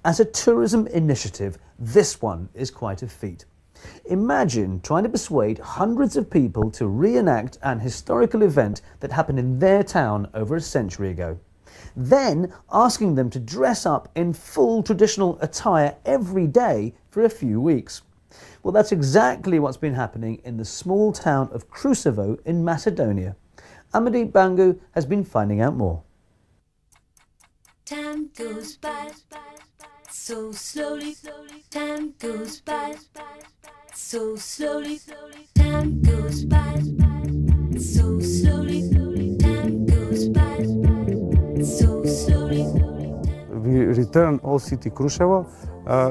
As a tourism initiative, this one is quite a feat. Imagine trying to persuade hundreds of people to reenact an historical event that happened in their town over a century ago. Then asking them to dress up in full traditional attire every day for a few weeks. Well, that's exactly what's been happening in the small town of Krusevo in Macedonia. Amadit Bangu has been finding out more. Time goes by so slowly, time goes by so slowly, time goes by so slowly, time goes by so slowly. We returned old city Krusevo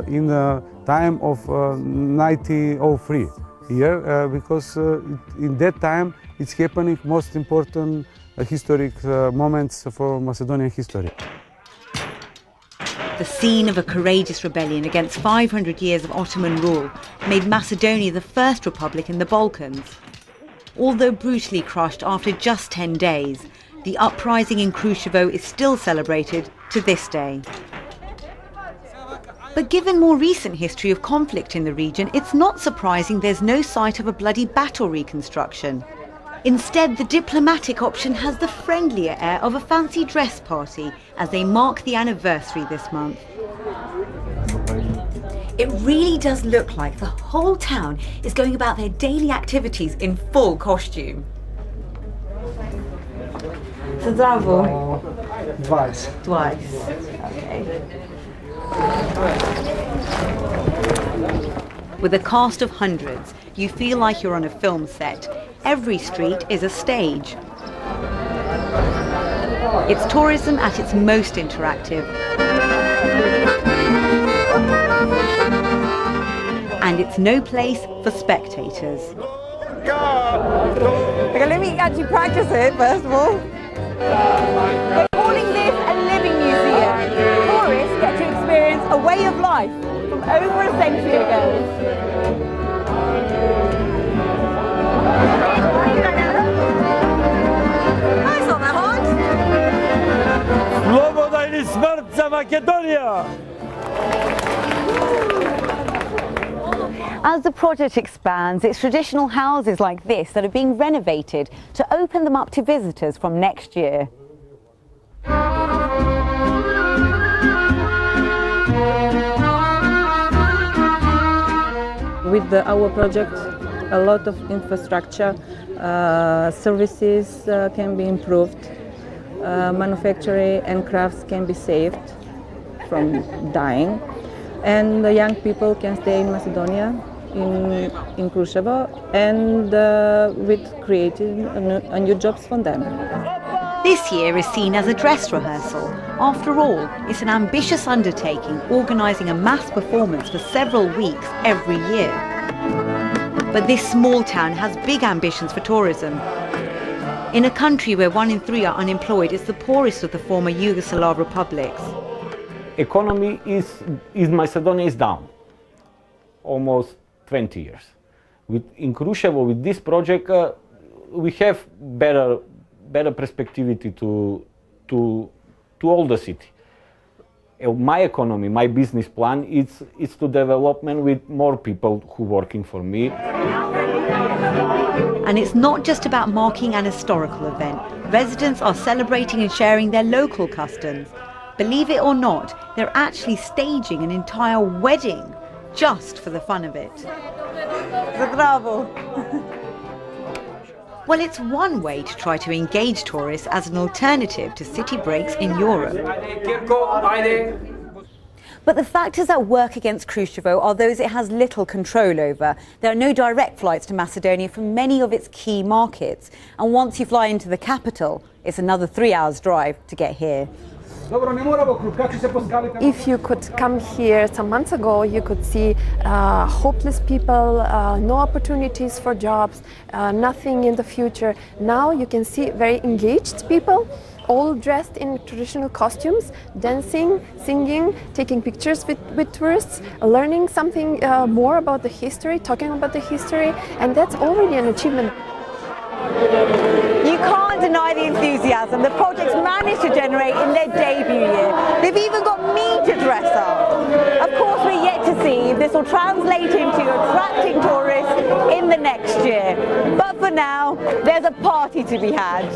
in the time of 1903 here because in that time it's happening most important historic moments for Macedonian history. The scene of a courageous rebellion against 500 years of Ottoman rule made Macedonia the first republic in the Balkans. Although brutally crushed after just 10 days, the uprising in Krusevo is still celebrated to this day. But given more recent history of conflict in the region, it's not surprising there's no sight of a bloody battle reconstruction. Instead, the diplomatic option has the friendlier air of a fancy dress party as they mark the anniversary this month. It really does look like the whole town is going about their daily activities in full costume. Zdravo. Twice. Twice. Okay. With a cast of hundreds, you feel like you're on a film set. Every street is a stage. It's tourism at its most interactive. And it's no place for spectators. Okay, let me actually practice it first of all. We're calling this a living museum. Tourists get to experience a way of life from over a century ago. As the project expands, it's traditional houses like this that are being renovated to open them up to visitors from next year. With our project, a lot of infrastructure, services can be improved, manufacturing and crafts can be saved from dying, and the young people can stay in Macedonia, in Krusevo, and with creating new jobs for them. This year is seen as a dress rehearsal. After all, it's an ambitious undertaking, organising a mass performance for several weeks every year. But this small town has big ambitions for tourism. In a country where 1 in 3 are unemployed, it's the poorest of the former Yugoslav republics. Economy in Macedonia is down, almost 20 years. In Krusevo, with this project, we have better perspectivity to all the city. My economy, my business plan, it's to development with more people who working for me. And it's not just about marking an historical event. Residents are celebrating and sharing their local customs. Believe it or not, they're actually staging an entire wedding just for the fun of it. Zdravo. Well, it's one way to try to engage tourists as an alternative to city breaks in Europe. But the factors that work against Krusevo are those it has little control over. There are no direct flights to Macedonia from many of its key markets. And once you fly into the capital, it's another 3 hours drive to get here. If you could come here some months ago, you could see hopeless people, no opportunities for jobs, nothing in the future. Now you can see very engaged people, all dressed in traditional costumes, dancing, singing, taking pictures with tourists, learning something more about the history, talking about the history, and that's already an achievement. You can't deny the enthusiasm the project's managed to generate in their debut year. They've even got me to dress up. see if this will translate into attracting tourists in the next year. But for now, there's a party to be had.